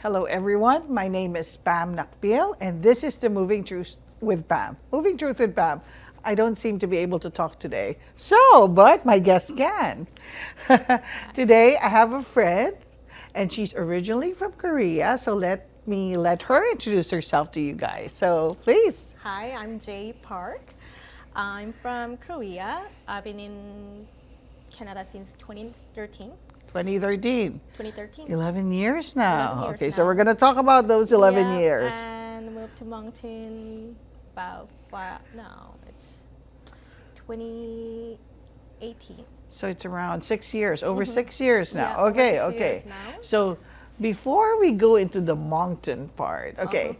Hello, everyone. My name is Pam Nakpil, and this is the Moving Truth with Pam. Moving Truth with Pam. I don't seem to be able to talk today, but my guest can. Today, I have a friend, and she's originally from Korea, so let her introduce herself to you guys. So, please. Hi, I'm Jay Park. I'm from Korea. I've been in Canada since 2013. 2013. 2013. 11 years now. 11 years Okay, so now. we're going to talk about those 11 Yeah, years. And moved to Moncton about now. It's 2018. So it's around 6 years, over 6 years now. Yeah, over Okay, 6 okay. years now. So before we go into the Moncton part, okay,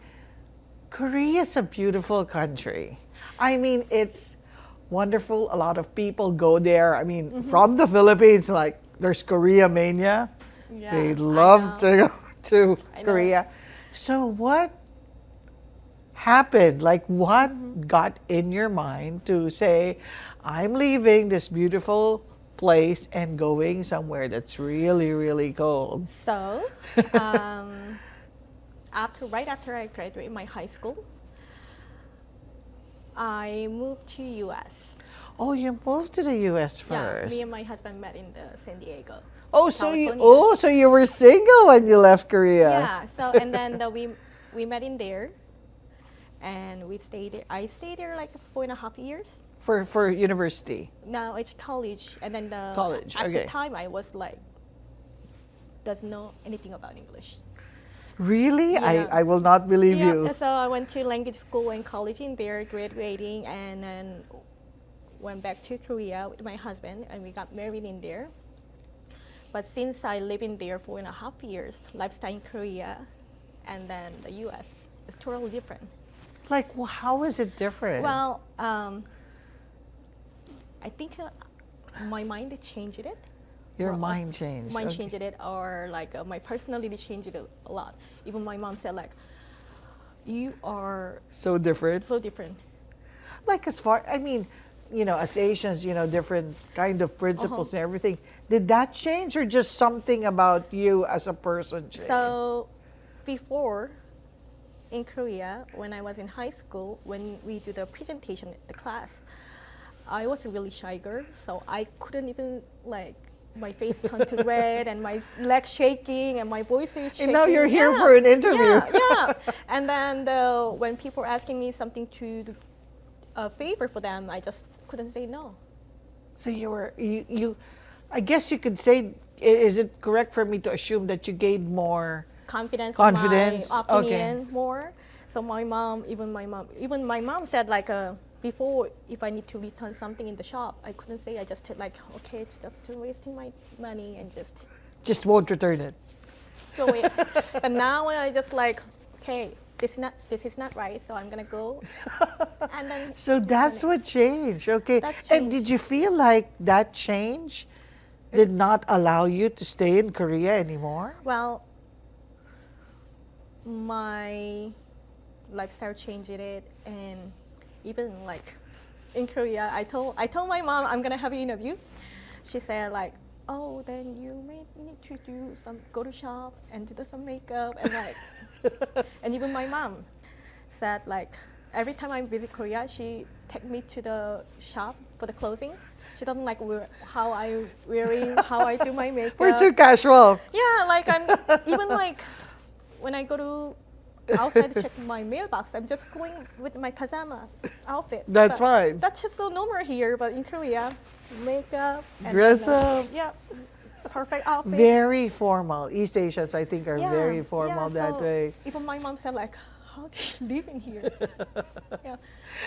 Korea is a beautiful country. I mean, it's wonderful. A lot of people go there. I mean, from the Philippines, like there's Korea mania. Yeah, They I love know. to go to I know. Korea. So what happened? Like what got in your mind to say, I'm leaving this beautiful place and going somewhere that's really, really cold? So, right after I graduated my high school, I moved to U.S. Oh, you moved to the U.S. Yeah, first. me and my husband met in the San Diego. So California. so you were single when you left Korea. Yeah. So and then we met in there, and we stayed there. I stayed there like 4.5 years. For university. Now it's college, and then College, At okay. the time, I was like, doesn't know anything about English. Really? Yeah. I will not believe Yeah. you. So I went to language school and college in there, graduating, and then went back to Korea with my husband, and we got married in there. But since I lived in there 4.5 years, lifestyle in Korea and then the U.S. is totally different. Like, how is it different? Well, I think my mind changed it. Your Well, mind changed. Mind okay. changed it, or like my personality changed it a lot. Even my mom said like, you are So different. so different. Like I mean, as Asians, different kind of principles and everything. Did that change or just something about you as a person changed? So before, in Korea, when I was in high school, when we do the presentation at the class, I was a really shy girl, so I couldn't even my face turned to red and my legs shaking and my voice is shaking. And now you're here Yeah, for an interview. Yeah. And then when people were asking me something to do a favor for them, I just couldn't say no. So you I guess you could say, is it correct for me to assume that you gained more Confidence, confidence? my opinion more. So even my mom said before, if I need to return something in the shop, I couldn't say. I just okay, it's just wasting my money and Just won't return it. throw it. But now I just okay, this is not right, so I'm gonna go. And then So that's what changed. Okay. That's And changed. did you feel like that change did not allow you to stay in Korea anymore? well, my lifestyle changed it, and even in Korea, I told my mom I'm gonna have an interview. She said oh, then you may need to go to shop and do some makeup and and even my mom said every time I visit Korea, she take me to the shop for the clothing. She doesn't how I wearing, how I do my makeup. We're too casual. Yeah, I'm even when I go to outside to check my mailbox, I'm just going with my pajama outfit. That's But fine. That's just so normal here, but in Korea, makeup, and Dress then, up. Yeah, perfect outfit. Very formal. East Asians, I think, are Yeah, very formal yeah, that so way. Even my mom said how do you live in here? Yeah.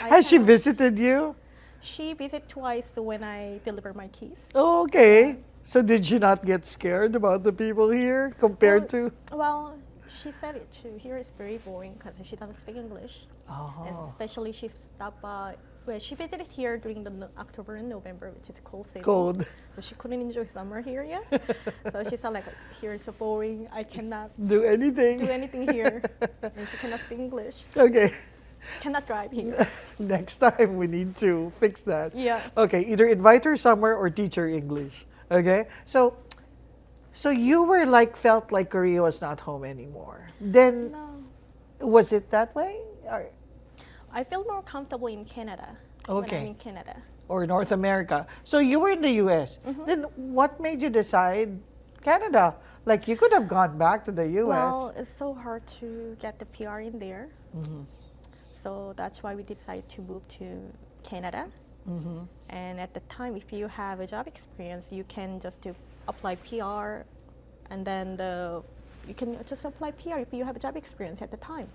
Has she cannot- visited you? She visited twice when I deliver my keys. Oh, okay. So did she not get scared about the people here compared to? Well, she said it too. Here is very boring because she doesn't speak English. And Oh, especially she stopped by, well, she visited here during the October and November, which is cold season. cold. So she couldn't enjoy summer here yet. So she said here is so boring. I cannot Do anything. do anything here. And she cannot speak English. Okay. Cannot drive here. Next time we need to fix that. Yeah. Okay, either invite her somewhere or teach her English. Okay? So So you were like, felt like Korea was not home anymore. Then, No, was it that way? I feel more comfortable in Canada when Okay. I'm in Canada. Or North America? So you were in the US. Then what made you decide Canada? Like you could have gone back to the US. Well, it's so hard to get the PR in there. So that's why we decided to move to Canada. And at the time, if you have a job experience, you can just to apply PR, and then you can just apply PR if you have a job experience at the time.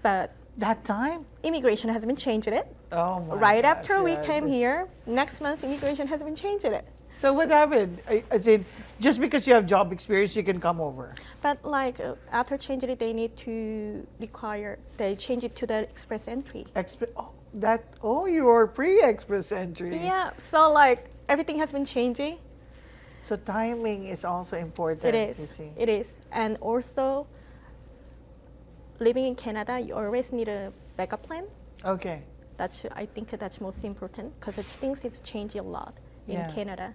But That time? immigration has been changing it. Oh my Right gosh, after we yeah. came here, next month immigration has been changing it. So what happened? As in, just because you have job experience, you can come over. But like after changing it, they need to they change it to the express entry. You were pre-express entry. Yeah, so like everything has been changing. So timing is also important. It You is. see. It is. And also, living in Canada, you always need a backup plan. Okay. I think that's most important because things is changing a lot in Yeah. Canada.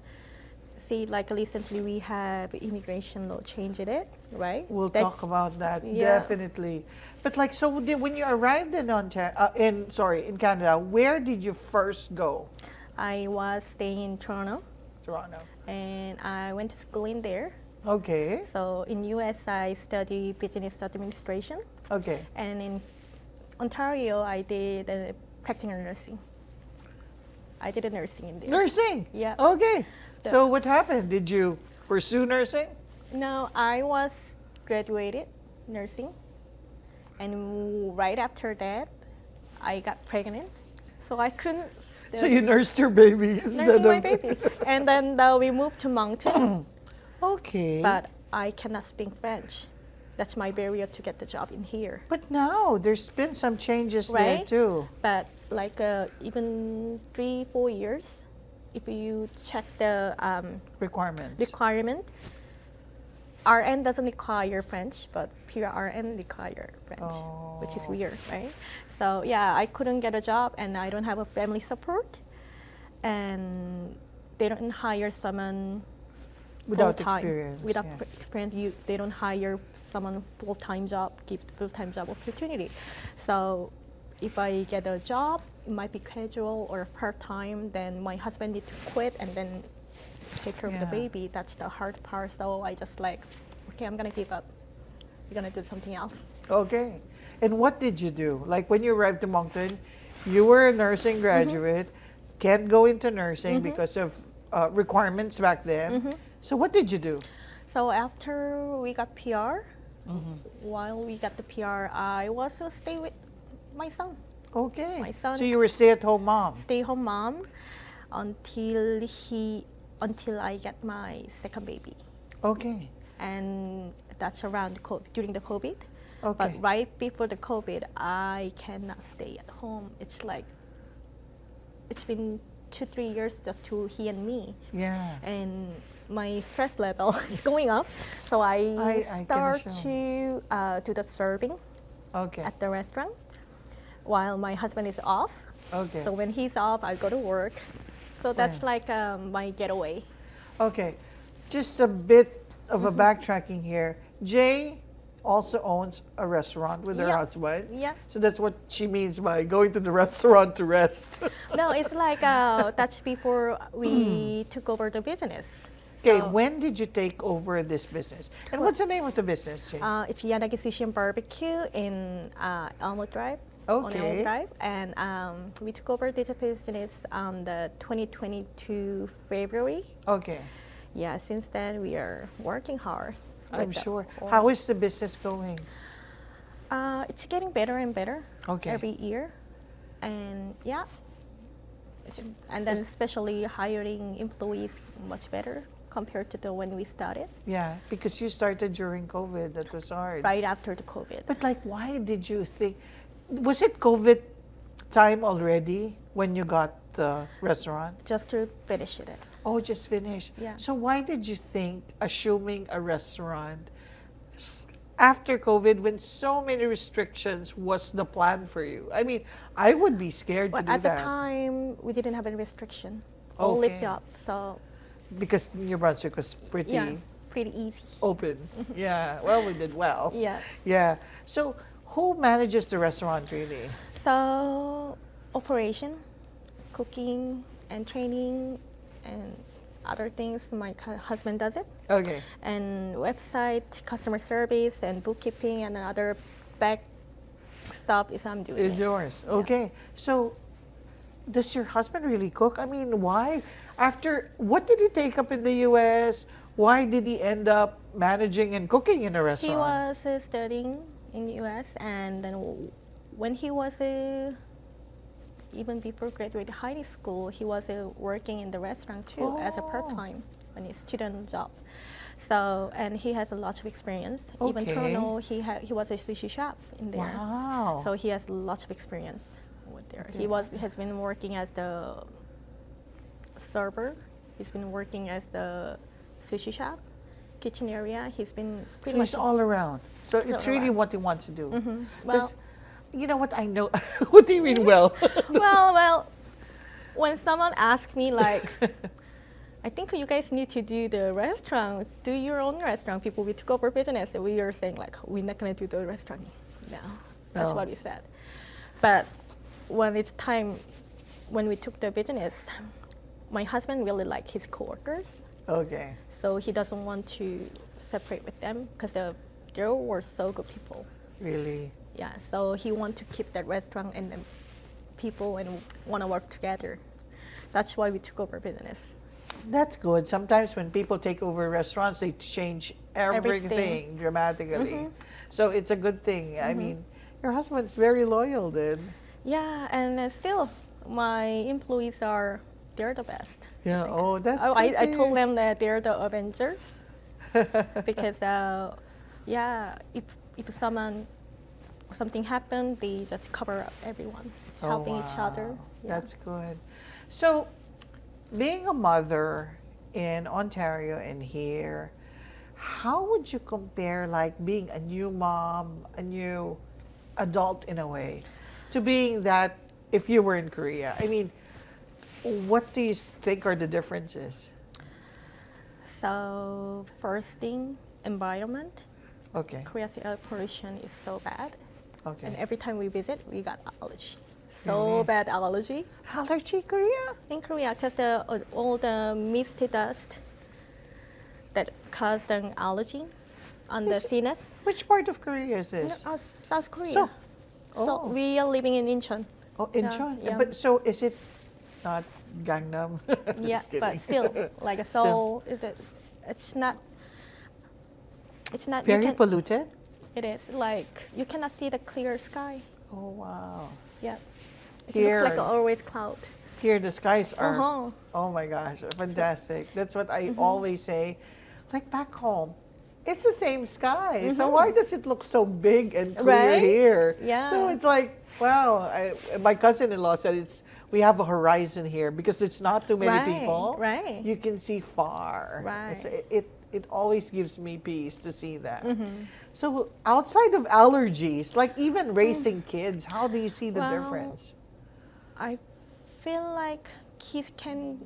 See, like recently we have immigration law changing it, right? We'll That- talk about that Yeah. definitely. But like, so when you arrived in in Canada, where did you first go? I was staying in Toronto, Toronto. and I went to school in there. Okay. So in US, I studied business administration, Okay. and in Ontario, I did practical nursing. I did a nursing in there. Nursing. Yeah. Okay. So what happened? Did you pursue nursing? No, I was graduated nursing, and right after that, I got pregnant, so I couldn't. So you nursed your baby instead nursing my of baby, and then we moved to Moncton, Okay. but I cannot speak French. That's my barrier to get the job in here. But now there's been some changes there Right? too. But like even 3-4 years, if you check the Requirements. requirement, RN doesn't require French, but PRN require French, which is Oh. weird, right? So yeah, I couldn't get a job, and I don't have a family support, and they don't hire someone Without full-time. experience, Without yeah. experience, they don't hire someone full-time job, give full-time job opportunity. So if I get a job, it might be casual or part-time, then my husband need to quit and then take care of the Yeah. baby. That's the hard part. So I just like, okay, I'm gonna give up. We're gonna do something else. Okay. And what did you do? Like when you arrived to Moncton, you were a nursing graduate, can't go into nursing because of requirements back then. So what did you do? So after we got PR, while we got the PR, I was stay with my son, Okay. My son- So you were a stay-at-home mom. stay-home mom, until I get my second baby, Okay. and that's during the COVID. Okay. But right before the COVID, I cannot stay at home. It's like it's been 2-3 years just to he and me, Yeah. and my stress level is going up. So I can start assume. to do the serving Okay. at the restaurant while my husband is off. Okay. So when he's off, I go to work. So that's Right. like my getaway. Okay. Just a bit of a backtracking here. Jay also owns a restaurant with her Yeah. husband. Yeah. So that's what she means by going to the restaurant to rest. No, it's like that's before we took over the business. Okay, So, when did you take over this business? And what's the name of the business, Jay? it's Yanagi Sushi and Barbecue in Elmwood Drive. On Okay. Elmwood Drive, and we took over this business on the 2022 February. Okay, Yeah, since then we are working hard. I'm with the sure. whole- How is the business going? It's getting better and better Okay. every year, and yeah, and then especially hiring employees much better compared to when we started Yeah, because you started during COVID. That was hard. right after the COVID. But like, why did you think? Was it COVID time already when you got the restaurant? Just to finish it. Oh, just finished. Yeah. So why did you think assuming a restaurant after COVID, when so many restrictions, was the plan for you? I mean, I would be scared But to do at the that time, we didn't have any restriction. All lived Okay. up, so because New Brunswick was pretty yeah, pretty easy. Open. Yeah. Well, we did well. Yeah. Yeah. So who manages the restaurant really? So operation, cooking and training and other things, my husband does it. Okay. And website, customer service, and bookkeeping, and other back stuff is I'm doing. It's it. yours. Yeah. Okay. So does your husband really cook? I mean, why? After what did he take up in the US? Why did he end up managing and cooking in a He restaurant? was studying in the US, and then when he was even before graduating high school, he was working in the restaurant too as a Oh. part-time when his student job. So, and he has a lot of experience. Even Okay. Toronto, he was a sushi shop in there. Wow. So he has lots of experience with there. Okay. Has been working as the server. He's been working as the sushi shop, kitchen area. He's been pretty So much he's all around. So He's it's all really around. what he wants to do. Well, Does- you know what I know? What do you mean well? well, when someone asks me like, I think you guys need to do the restaurant, do your own restaurant. People, we took over business, and we are saying like, we're not gonna do the restaurant now. That's No. what we said. But when it's time, when we took the business, my husband really liked his coworkers, Okay. so he doesn't want to separate with them because they were so good people. Really? Yeah, so he want to keep that restaurant and the people and want to work together. That's why we took over business. That's good. Sometimes when people take over restaurants, they change everything, Everything. dramatically. So it's a good thing. I mean, your husband's very loyal then. Yeah, and still, my employees they're the best. Yeah. Oh, that's I good. told them that they're the Avengers because, yeah, if something happened, they just cover up everyone, Oh, helping each other. wow. Yeah. That's good. So, being a mother in Ontario and here, how would you compare like being a new mom, a new adult in a way, to being that if you were in Korea? I mean, what do you think are the differences? So first thing, environment. Okay. Korea's air pollution is so bad. Okay. And every time we visit, we got allergy. So Really? bad allergy Allergy, Korea? in Korea because all the misty dust that caused an allergy on the Is- sinus. Which part of Korea is this? South Korea. So- So oh. we are living in Incheon. Oh, Yeah, Incheon. yeah. But so is it not Gangnam? Yeah, Just kidding. but still, like a soul, it's not. It's not. Very polluted? It is like you cannot see the clear sky. Oh, wow. Yeah, it Here- looks like always cloud. Here the skies are, Uh-huh. oh my gosh, fantastic. That's what I always say. Like back home, it's the same sky. So why does it look so big and clear Right? here? Yeah. So it's like, wow. My cousin-in-law said we have a horizon here because it's not too many Right, people. right. You can see far. Right. So it always gives me peace to see that. So outside of allergies, like even raising kids, how do you see the Well, difference? I feel like kids can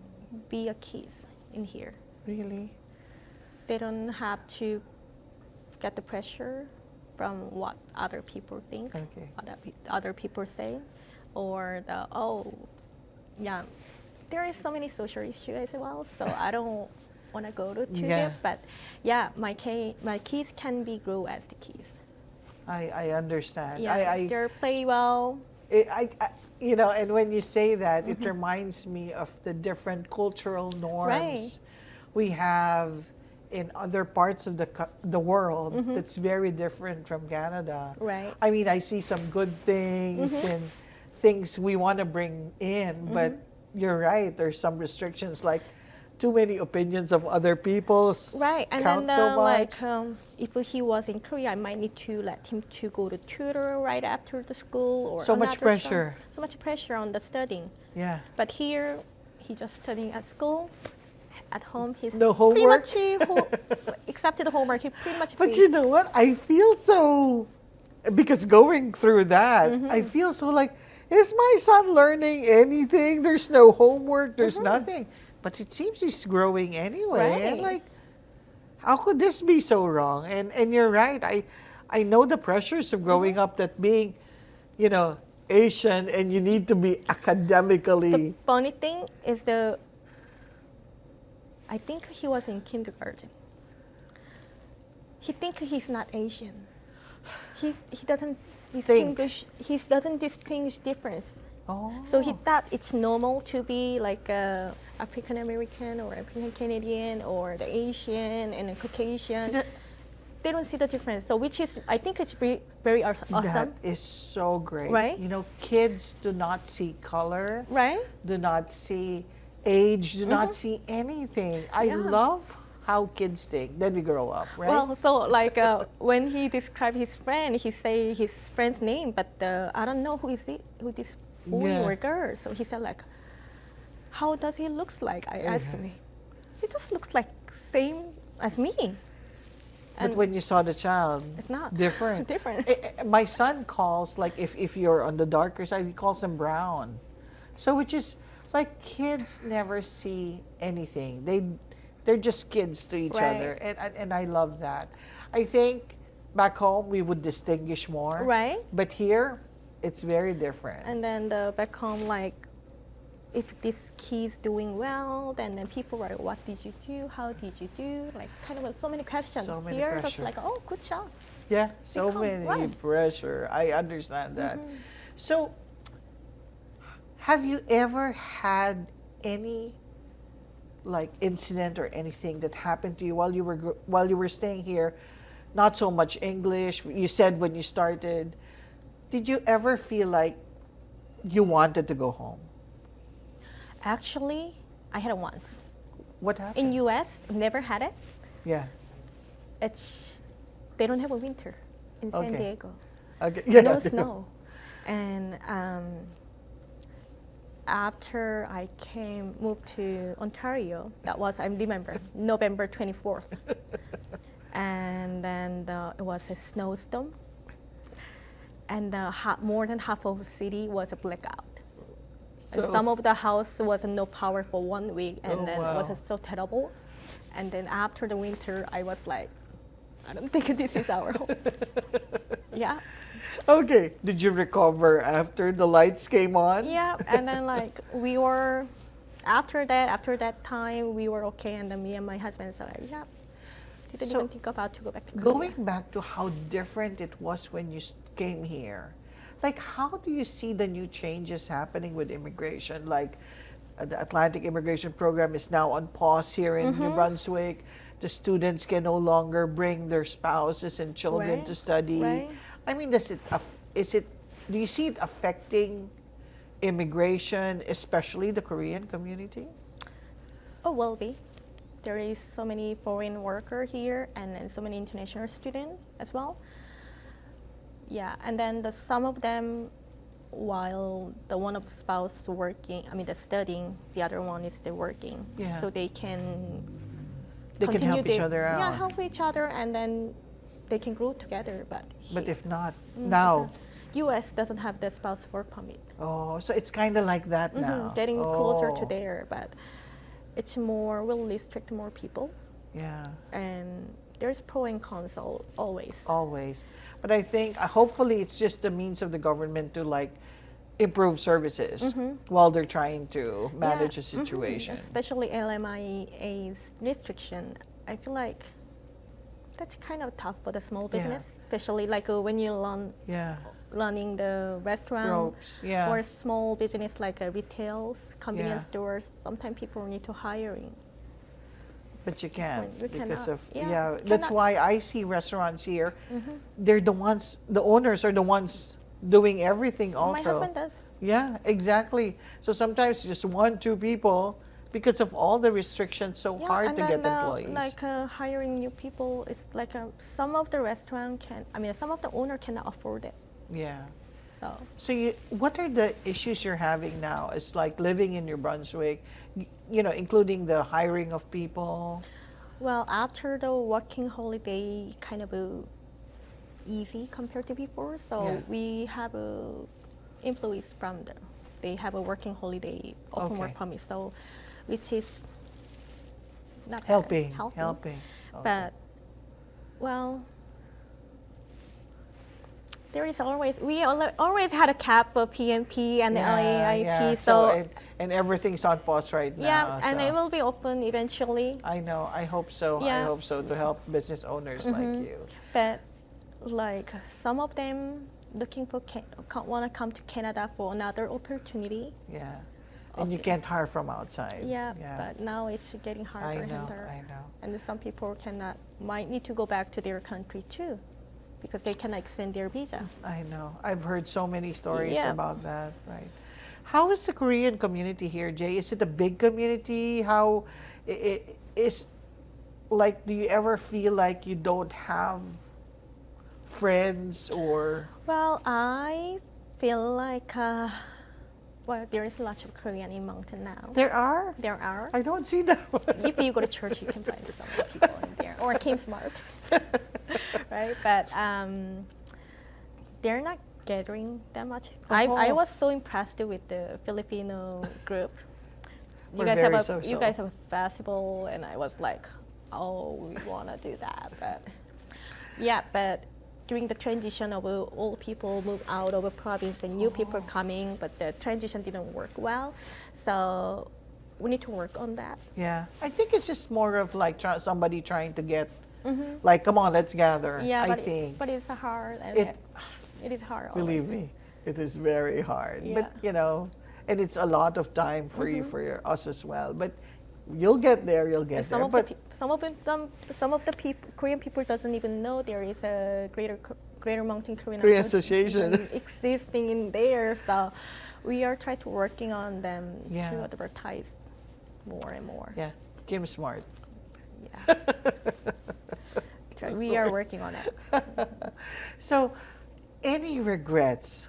be a kids in here. Really? They don't have to get the pressure from what other people think, Okay. what other people say, or yeah, there is so many social issues as well. So I don't want to go to Yeah. it, but yeah, my kids can be grow as the kids. I understand. Yeah, I they play well. you know, and when you say that, it reminds me of the different cultural norms we have in other parts of the world that's very different from Canada. Right. I mean, I see some good things and things we want to bring in, but you're right. There's some restrictions like too many opinions of other people's Right, and count then so much. if he was in Korea, I might need to let him to go to tutor right after the school or So much another pressure. So much pressure on the studying. Yeah. But here, he just studying at school. At home, he's No pretty homework? much except the homework. He pretty much. But free. you know what? I feel so, because going through that, I feel so like, is my son learning anything? There's no homework, there's nothing. But it seems he's growing anyway. And Right. like, how could this be so wrong? And you're right. I know the pressures of growing up, that being, you know, Asian, and you need to be The academically. funny thing is I think he was in kindergarten. He think he's not Asian. He doesn't distinguish. He doesn't distinguish difference. Oh. So he thought it's normal to be like a African American or African Canadian or the Asian and a Caucasian. Th- They don't see the difference. So which is, I think it's very awesome. That is so great. Right? You know, kids do not see color, Right? do not see age, do not see anything. I Yeah. love how kids think. Then we grow up, right? Well, so like when he described his friend, he say his friend's name, but I don't know who this boy Yeah. or girl. So he said like, how does he looks like? I asked him. He just looks like same as me. But when you saw the child, It's not. different. Different. My son calls, like, if you're on the darker side, he calls them brown. So which is like, kids never see anything. They're just kids to each Right. other, and I love that. I think back home we would distinguish more, Right. but here it's very different. And then back home, like, if this kid's doing well, then people are, what did you do? How did you do? Like, kind of so many questions. So many Here, just pressure. like, oh, good job. Yeah, so Become many right. pressure. I understand that. Mm-hmm. So, have you ever had any like incident or anything that happened to you while you were staying here? Not so much English. You said when you started. Did you ever feel like you wanted to go home? Actually, I had it once. What happened? In US, never had it. Yeah. They don't have a winter in San Okay. Diego. Okay. Yeah. No snow. And after I moved to Ontario, that was, I remember, November 24th. And then it was a snowstorm. And more than half of the city was a blackout. And some of the house was no power for 1 week, and Oh, then it wow. was so terrible. And then after the winter, I was like, I don't think this is our home. Yeah. Okay. Did you recover after the lights came on? Yeah, and then like after that time, we were okay, and then me and my husband said like, yeah, didn't So, even think about to go back to Korea. Going back to how different it was when you came here, like, how do you see the new changes happening with immigration? Like, the Atlantic Immigration Program is now on pause here in New Brunswick. The students can no longer bring their spouses and children Right, to study. right. I mean, do you see it affecting immigration, especially the Korean community? Oh, will be. There is so many foreign worker here, and then so many international students as well. Yeah, and then some of them, while the one of the spouse working, they're studying, the other one is still working. Yeah. So they can They can help each other out. Yeah, help each other, and then they can grow together. But If not, now, U.S. doesn't have the spouse work permit. oh, so it's kind of like that now. Getting closer to Oh, there, but it's will restrict more people, Yeah, and there's pro and cons always. always. But I think hopefully it's just the means of the government to like improve services while they're trying to manage a situation. Especially LMIA's restriction. I feel like that's kind of tough for the small Yeah. business, especially like when you Yeah, running the restaurant ropes. Yeah, or small business like retails, convenience Yeah. stores. Sometimes people need to hiring. but you can't You because cannot. of Yeah, That's cannot. why I see restaurants here. They're the owners are the ones doing everything also. My husband does. Yeah, exactly. So sometimes just 1, 2 people, because of all the restrictions, so Yeah, hard and to get then, employees. Like hiring new people, it's like some of the restaurant some of the owner cannot afford it. Yeah. So So what are the issues you're having now? It's like living in New Brunswick, including the hiring of people. well, after the working holiday, kind of easy compared to before. So Yeah. we have employees they have a working holiday open work Okay. permit. So which is not Helping. helping. Okay. But well, there is always always had a cap of PMP and the LAIP, yeah. so And everything's on pause right now. yeah, and so. it will be open eventually. I know. I hope so. I Yeah. hope so to help business owners like you. But like some of them looking for want to come to Canada for another opportunity. Yeah. And you Okay. can't hire from outside. Yeah, but now it's getting harder I and know. harder. I know. And some people might need to go back to their country too, because they cannot extend their visa. I know. I've heard so many stories Yeah. about that. Right. How is the Korean community here, Jay? Is it a big community? How is like? Do you ever feel like you don't have friends or? Well, I feel like well, there is lots of Korean in Mountain now. There are. There are. I don't see that. If you go to church, you can find some people in there, or King Smart, right? But they're not gathering that much. I Oh. was so impressed with the Filipino group. We're very you social. guys have a festival, and I was like, oh, we wanna do that, but yeah, but during the transition of old people move out of a province and new people coming, but the transition didn't work well, so we need to work on that. Yeah, I think it's just more of like somebody trying to get, like, come on, let's gather. Yeah, I think. but it's hard. It is hard. Believe always. me, it is very hard. Yeah. But you know, and it's a lot of time for you, us as well. But you'll get there. You'll get And some there. of But some of the people, Korean people doesn't even know there is a Greater Mountain Korean Association. existing in there. So we are trying to working on them Yeah. to advertise more and more. yeah, Kim Smart. Yeah. We are working on it. So, any regrets,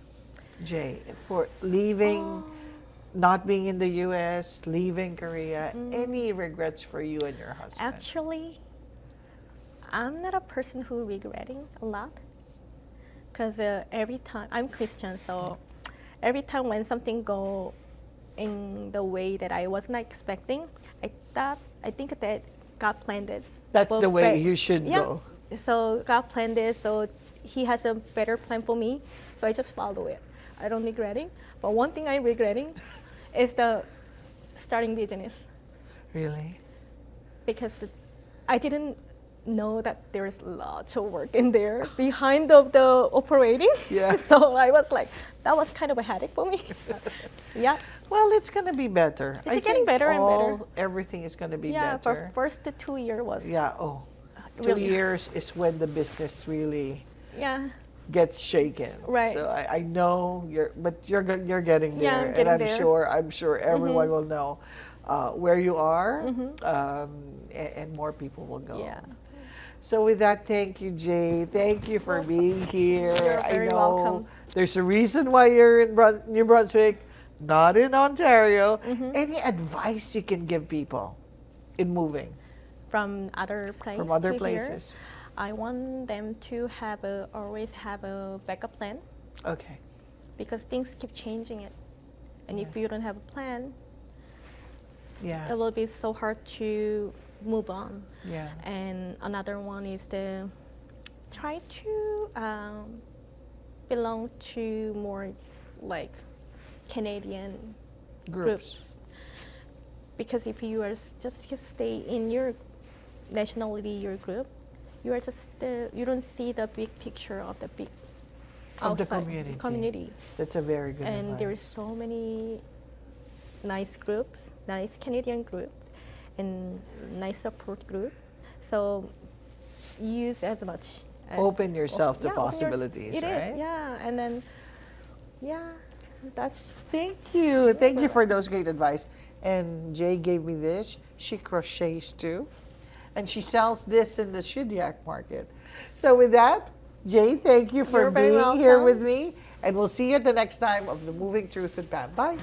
Jay, for leaving, not being in the U.S., leaving Korea? Any regrets for you and your husband? Actually, I'm not a person who regretting a lot, because every time I'm Christian, so every time when something go in the way that I was not expecting, I think that God planned it. That's for the way bet- you should yeah. go. So God planned it, so He has a better plan for me. So I just follow it. I don't regretting. But one thing I'm regretting is the starting business, Really? because I didn't know that there's lots of work in there behind of the operating. Yeah. So I was like, that was kind of a headache for me. Yeah. Well, it's going to be better. It's getting better and better. Everything is going to be Yeah. better. For first the 2 year was. Yeah. Oh, 2 Really. years is when the business really Yeah. gets shaken. Right. So I know you're getting there, Yeah, I'm and getting I'm there. sure everyone will know where you are, and more people will go. Yeah. So with that, thank you, Jay. Thank you for being here. You're very welcome. There's a reason why you're in New Brunswick, not in Ontario. Any advice you can give people in moving From other places. from other to places? Here, I want them to always have a backup plan, Okay. because things keep changing it, and if Yeah. you don't have a plan, Yeah. it will be so hard to move on. Yeah. And another one is to try to belong to more like Canadian groups. Because if you are just stay in your nationality, your group, you are just you don't see the big picture of the big Of the outside community. That's a very good And advice. there's so many nice groups, nice Canadian groups, and nice support group. So use as much. Open yourself to yeah, open possibilities, It right? is, yeah. And then, yeah, that's Thank you. Thank you for those great advice. And Jay gave me this. She crochets too. And she sells this in the Shediac market. So with that, Jay, thank you for You're very being here welcome. with me. And we'll see you at the next time of the Moving Truth with Pam. Bye.